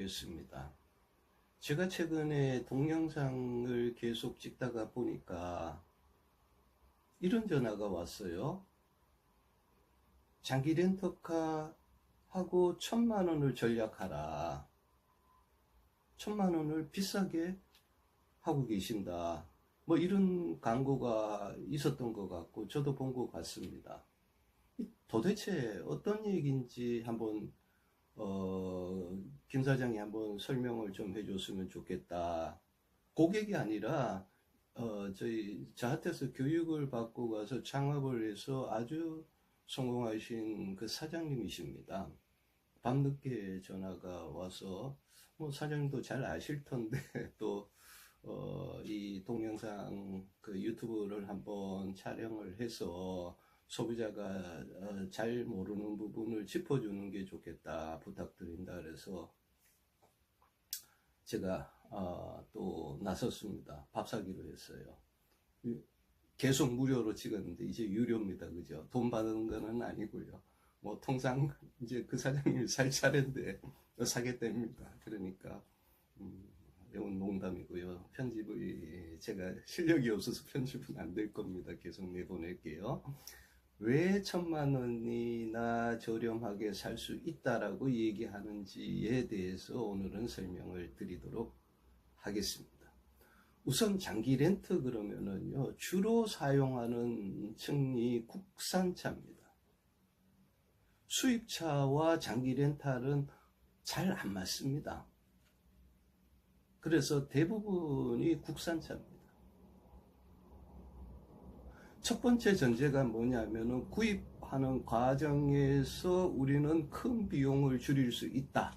였습니다. 제가 최근에 동영상을 계속 찍다가 보니까 이런 전화가 왔어요. 장기 렌터카 하고 1,000만 원을 절약하라. 1,000만 원을 비싸게 하고 계신다. 뭐 이런 광고가 있었던 것 같고 저도 본 것 같습니다. 도대체 어떤 얘기인지 한번 김 사장이 한번 설명을 좀 해줬으면 좋겠다. 고객이 아니라 저한테서 교육을 받고 가서 창업을 해서 아주 성공하신 그 사장님이십니다. 밤늦게 전화가 와서 뭐 사장님도 잘 아실 텐데 또 이 동영상 그 유튜브를 한번 촬영을 해서 소비자가 잘 모르는 부분을 짚어주는 게 좋겠다 부탁드린다 그래서 제가 또 나섰습니다. 밥 사기로 했어요. 계속 무료로 찍었는데 이제 유료입니다. 그죠? 돈 받는 거는 아니고요. 뭐 통상 이제 그 사장님이 살 차례인데 사겠답니다. 그러니까 이건 농담이고요. 편집이 제가 실력이 없어서 편집은 안 될 겁니다. 계속 내보낼게요. 왜 1,000만 원이나 저렴하게 살 수 있다라고 얘기하는지에 대해서 오늘은 설명을 드리도록 하겠습니다. 우선 장기 렌트 그러면은요, 주로 사용하는 층이 국산차입니다. 수입차와 장기 렌탈은 잘 안 맞습니다. 그래서 대부분이 국산차입니다. 첫 번째 전제가 뭐냐면은 구입하는 과정에서 우리는 큰 비용을 줄일 수 있다.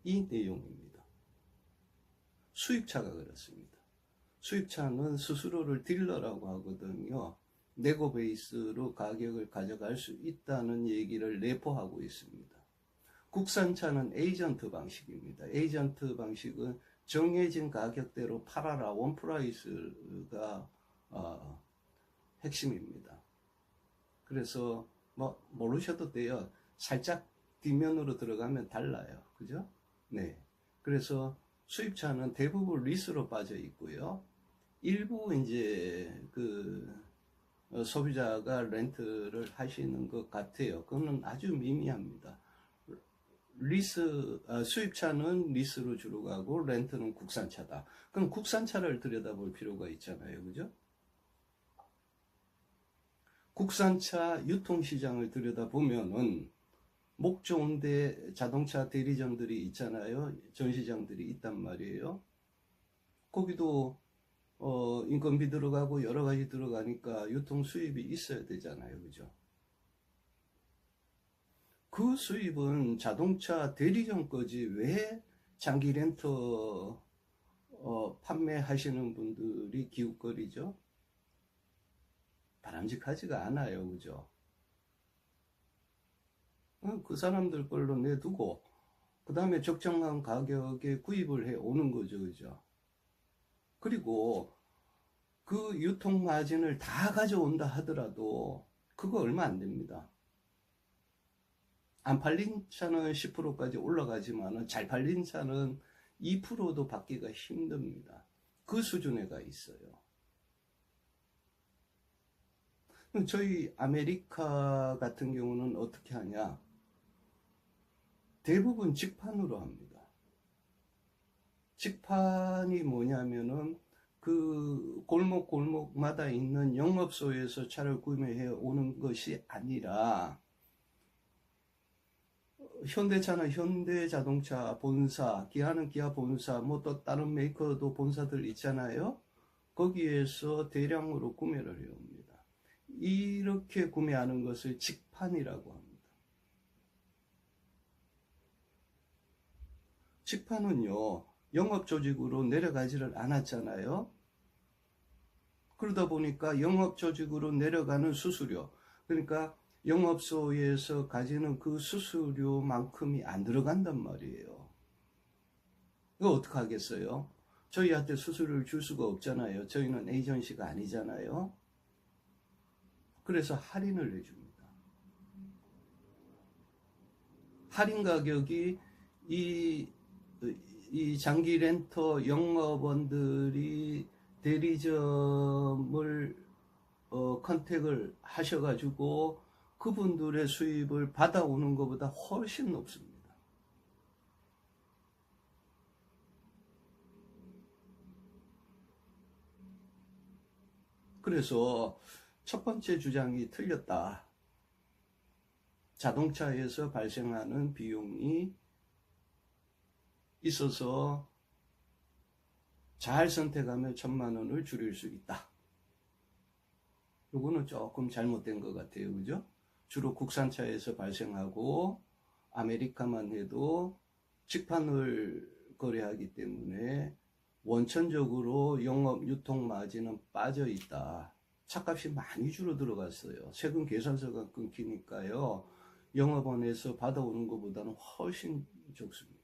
이 내용입니다. 수입차가 그렇습니다. 수입차는 스스로를 딜러라고 하거든요. 네고 베이스로 가격을 가져갈 수 있다는 얘기를 내포하고 있습니다. 국산차는 에이전트 방식입니다. 에이전트 방식은 정해진 가격대로 팔아라. 원프라이스가 핵심입니다. 그래서 뭐 모르셔도 돼요. 살짝 뒷면으로 들어가면 달라요. 그죠? 네. 그래서 수입차는 대부분 리스로 빠져 있고요. 일부 이제 소비자가 렌트를 하시는 것 같아요. 그거는 아주 미미합니다. 수입차는 리스로 주로 가고 렌트는 국산차다. 그럼 국산차를 들여다볼 필요가 있잖아요. 그죠? 국산차 유통시장을 들여다보면은 목 좋은데 자동차 대리점들이 있잖아요. 전시장들이 있단 말이에요. 거기도 인건비 들어가고 여러 가지 들어가니까 유통 수입이 있어야 되잖아요. 그죠? 그 수입은 자동차 대리점 거지 왜 장기 렌터 판매하시는 분들이 기웃거리죠? 바람직하지가 않아요. 그죠? 그 사람들 걸로 내두고 그 다음에 적정한 가격에 구입을 해 오는 거죠. 그죠? 그리고 그 유통 마진을 다 가져온다 하더라도 그거 얼마 안 됩니다. 안 팔린 차는 10%까지 올라가지만 잘 팔린 차는 2%도 받기가 힘듭니다. 그 수준에 가 있어요. 저희 아메리카 같은 경우는 어떻게 하냐? 대부분 직판으로 합니다. 직판이 뭐냐면은 그 골목마다 있는 영업소에서 차를 구매해 오는 것이 아니라 현대차는 현대자동차 본사, 기아는 기아 본사, 뭐 또 다른 메이커도 본사들 있잖아요. 거기에서 대량으로 구매를 해옵니다. 이렇게 구매하는 것을 직판이라고 합니다. 직판은요, 영업조직으로 내려가지를 않았잖아요. 그러다 보니까 영업조직으로 내려가는 수수료, 그러니까 영업소에서 가지는 그 수수료만큼이 안 들어간단 말이에요. 이거 어떡하겠어요? 저희한테 수수료를 줄 수가 없잖아요. 저희는 에이전시가 아니잖아요. 그래서 할인을 해줍니다. 할인 가격이 이 이 장기 렌터 영업원들이 대리점을 컨택을 하셔가지고 그분들의 수입을 받아오는 것보다 훨씬 높습니다. 그래서 첫 번째 주장이 틀렸다. 자동차에서 발생하는 비용이 있어서 잘 선택하면 1,000만 원을 줄일 수 있다. 이거는 조금 잘못된 것 같아요. 그죠? 주로 국산차에서 발생하고 아메리카만 해도 직판을 거래하기 때문에 원천적으로 영업 유통 마진은 빠져 있다. 차값이 많이 줄어들어갔어요. 세금 계산서가 끊기니까요. 영업원에서 받아오는 것보다는 훨씬 적습니다.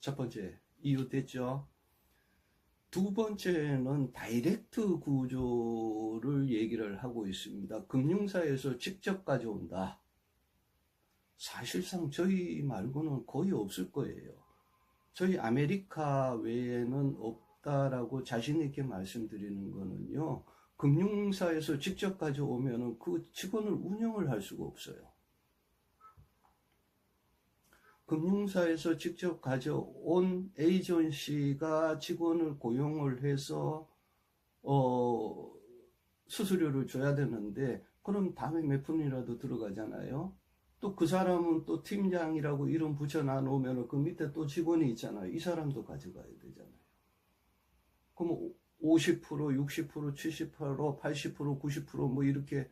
첫 번째, 이유 됐죠? 두 번째는 다이렉트 구조를 얘기를 하고 있습니다. 금융사에서 직접 가져온다. 사실상 저희 말고는 거의 없을 거예요. 저희 아메리카 외에는 없다라고 자신 있게 말씀드리는 거는요. 금융사에서 직접 가져오면 그 직원을 운영을 할 수가 없어요. 금융사에서 직접 가져온 에이전시가 직원을 고용을 해서 수수료를 줘야 되는데 그럼 다음에 몇 푼이라도 들어가잖아요. 또 그 사람은 또 팀장이라고 이름 붙여놔 놓으면 그 밑에 또 직원이 있잖아요. 이 사람도 가져가야 되잖아요. 그럼 50%, 60%, 70%, 80%, 90%뭐 이렇게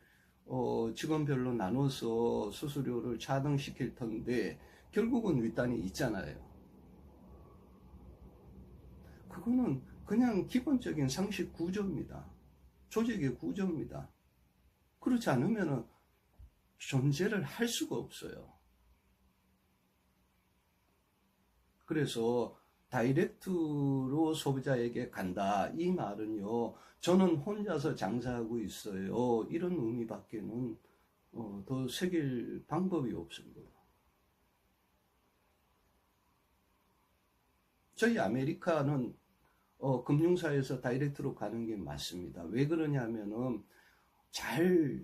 직원별로 나눠서 수수료를 차등시킬 텐데 결국은 윗단이 있잖아요. 그거는 그냥 기본적인 상식 구조입니다. 조직의 구조입니다. 그렇지 않으면 존재를 할 수가 없어요. 그래서 다이렉트로 소비자에게 간다. 이 말은요. 저는 혼자서 장사하고 있어요. 이런 의미밖에는 더 새길 방법이 없습니다. 저희 아메리카는 금융사에서 다이렉트로 가는 게 맞습니다. 왜 그러냐면은 잘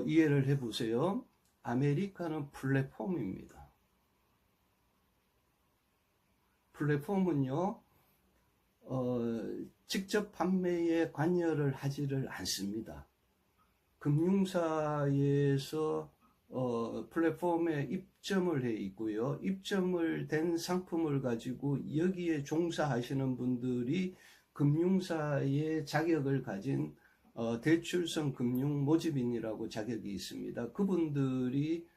이해를 해보세요. 아메리카는 플랫폼입니다. 플랫폼은요, 직접 판매에 관여를 하지를 않습니다. 금융사에서 플랫폼에 입점을 해 있고요. 입점을 된 상품을 가지고 여기에 종사하시는 분들이 금융사의 자격을 가진 대출성 금융 모집인이라고 자격이 있습니다. 그분들이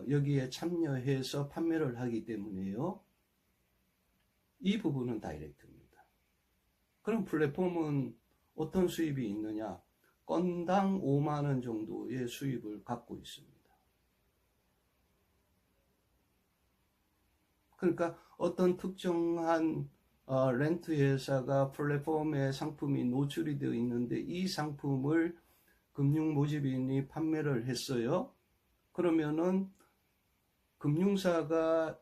여기에 참여해서 판매를 하기 때문에요. 이 부분은 다이렉트입니다. 그럼 플랫폼은 어떤 수입이 있느냐? 건당 5만 원 정도의 수입을 갖고 있습니다. 그러니까 어떤 특정한 렌트 회사가 플랫폼에 상품이 노출이 되어 있는데 이 상품을 금융 모집인이 판매를 했어요. 그러면은 금융사가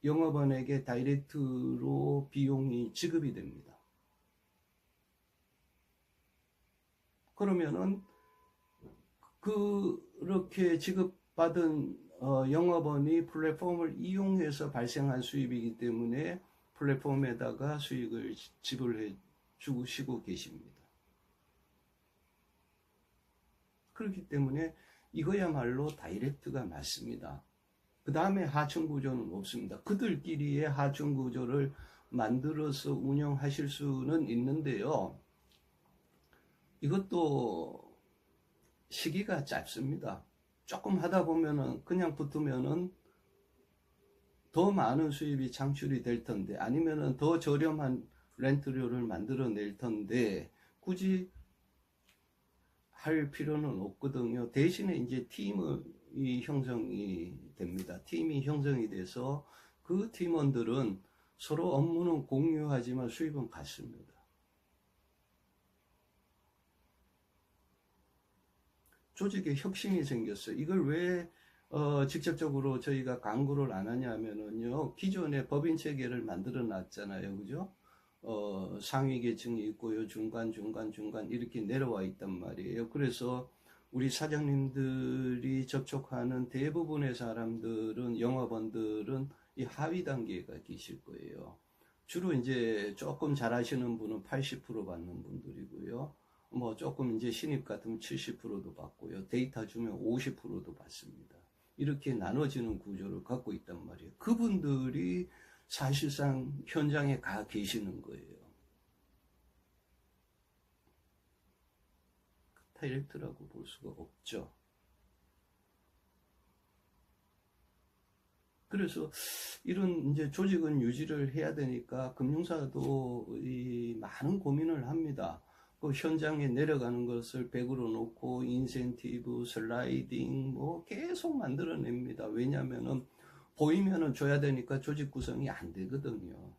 영업원에게 다이렉트로 비용이 지급이 됩니다. 그러면은 그렇게 지급받은 영업원이 플랫폼을 이용해서 발생한 수입이기 때문에 플랫폼에다가 수익을 지불해 주시고 계십니다. 그렇기 때문에 이거야말로 다이렉트가 맞습니다. 그 다음에 하청 구조는 없습니다. 그들끼리의 하청 구조를 만들어서 운영하실 수는 있는데요. 이것도 시기가 짧습니다. 조금 하다 보면은 그냥 붙으면은 더 많은 수입이 창출이 될 텐데 아니면은 더 저렴한 렌트료를 만들어낼 텐데 굳이 할 필요는 없거든요. 대신에 이제 팀이 형성이 됩니다. 팀이 형성이 돼서 그 팀원들은 서로 업무는 공유하지만 수입은 같습니다. 조직에 혁신이 생겼어요. 이걸 왜 직접적으로 저희가 광고를 안 하냐면은요, 기존에 법인 체계를 만들어 놨잖아요. 그죠? 상위 계층이 있고요, 중간, 중간, 중간, 이렇게 내려와 있단 말이에요. 그래서 우리 사장님들이 접촉하는 대부분의 사람들은, 영업원들은 이 하위 단계가 계실 거예요. 주로 이제 조금 잘하시는 분은 80% 받는 분들이고요. 뭐 조금 이제 신입 같으면 70%도 받고요. 데이터 주면 50%도 받습니다. 이렇게 나눠지는 구조를 갖고 있단 말이에요. 그분들이 사실상 현장에 가 계시는 거예요. 다이렉트라고 볼 수가 없죠. 그래서 이런 이제 조직은 유지를 해야 되니까 금융사도 이 많은 고민을 합니다. 그 현장에 내려가는 것을 100으로 놓고 인센티브, 슬라이딩 뭐 계속 만들어냅니다. 왜냐면은 보이면은 줘야 되니까 조직 구성이 안 되거든요.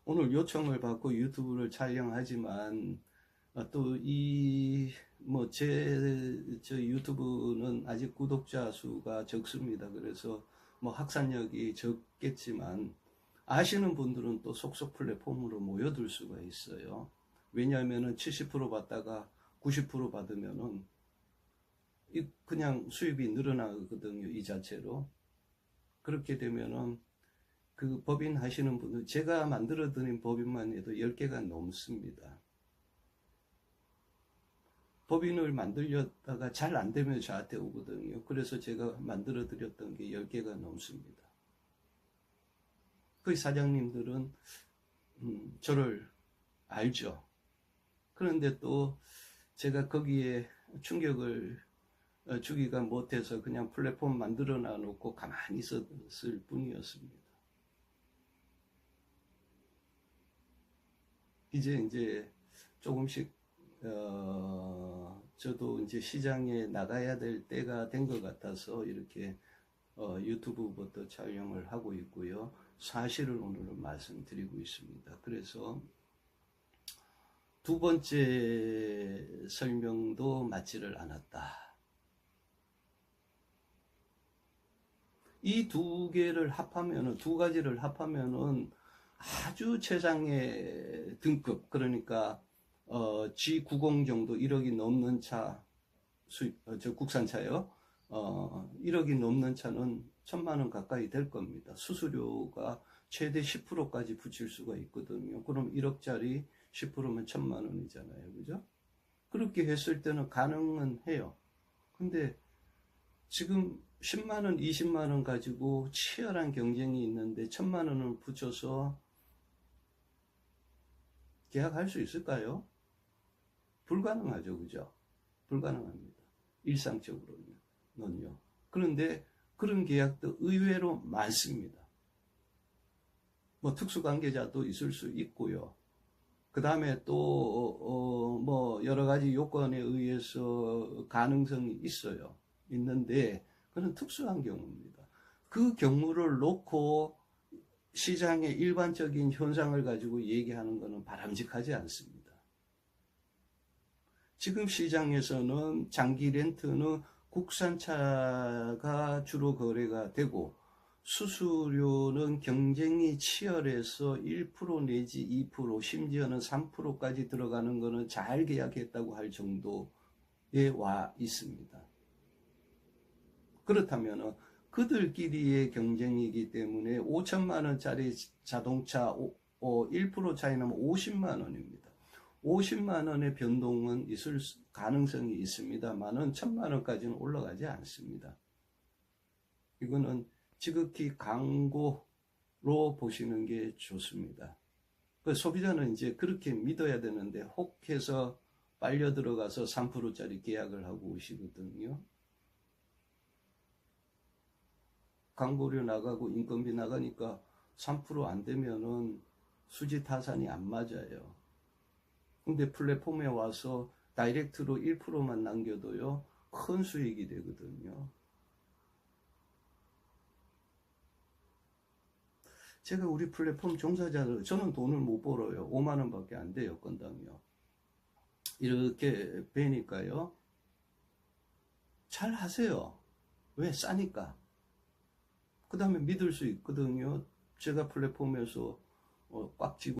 오늘 요청을 받고 유튜브를 촬영하지만 또 이 뭐 저 유튜브는 아직 구독자 수가 적습니다. 그래서 뭐 확산력이 적겠지만 아시는 분들은 또 속속 플랫폼으로 모여들 수가 있어요. 왜냐하면은 70% 받다가 90% 받으면은 그냥 수입이 늘어나거든요. 이 자체로. 그렇게 되면은 그 법인 하시는 분들, 제가 만들어 드린 법인만 해도 10개가 넘습니다. 법인을 만들려다가 잘 안 되면 저한테 오거든요. 그래서 제가 만들어 드렸던 게 10개가 넘습니다. 그 사장님들은 저를 알죠. 그런데 또 제가 거기에 충격을 주기가 못해서 그냥 플랫폼 만들어 놔놓고 가만히 있었을 뿐이었습니다. 이제 조금씩 저도 이제 시장에 나가야 될 때가 된 것 같아서 이렇게 유튜브부터 촬영을 하고 있고요. 사실을 오늘은 말씀드리고 있습니다. 그래서 두 번째 설명도 맞지를 않았다. 이 두 개를 합하면은, 두 가지를 합하면은 아주 최상의 등급, 그러니까 G90 정도 1억이 넘는 차 수입, 저 국산차요. 1억이 넘는 차는 1,000만 원 가까이 될 겁니다. 수수료가 최대 10%까지 붙일 수가 있거든요. 그럼 1억짜리 10%면 1,000만 원이잖아요. 그죠? 그렇게 했을 때는 가능은 해요. 근데 지금 10만 원, 20만 원 가지고 치열한 경쟁이 있는데 1,000만 원을 붙여서 계약할 수 있을까요? 불가능하죠. 그죠? 불가능합니다. 일상적으로는요. 그런데 그런 계약도 의외로 많습니다. 뭐 특수관계자도 있을 수 있고요. 그 다음에 또, 뭐 여러 가지 요건에 의해서 가능성이 있어요. 있는데, 그건 특수한 경우입니다. 그 경우를 놓고 시장의 일반적인 현상을 가지고 얘기하는 것은 바람직하지 않습니다. 지금 시장에서는 장기 렌트는 국산차가 주로 거래가 되고 수수료는 경쟁이 치열해서 1% 내지 2% 심지어는 3%까지 들어가는 것은 잘 계약했다고 할 정도에 와 있습니다. 그렇다면 그들끼리의 경쟁이기 때문에 5천만 원짜리 자동차 1% 차이 나면 50만 원입니다. 50만 원의 변동은 있을 가능성이 있습니다만은 1,000만 원까지는 올라가지 않습니다. 이거는 지극히 광고로 보시는 게 좋습니다. 그 소비자는 이제 그렇게 믿어야 되는데 혹해서 빨려 들어가서 3%짜리 계약을 하고 오시거든요. 광고료 나가고 인건비 나가니까 3%안 되면은 수지 타산이 안 맞아요. 근데 플랫폼에 와서 다이렉트로 1%만 남겨도요, 큰 수익이 되거든요. 제가 우리 플랫폼 종사자들, 저는 돈을 못 벌어요. 5만 원밖에 안 돼요, 건당요. 이렇게 뵈니까요. 잘 하세요. 왜? 싸니까. 그 다음에 믿을 수 있거든요. 제가 플랫폼에서 꽉 쥐고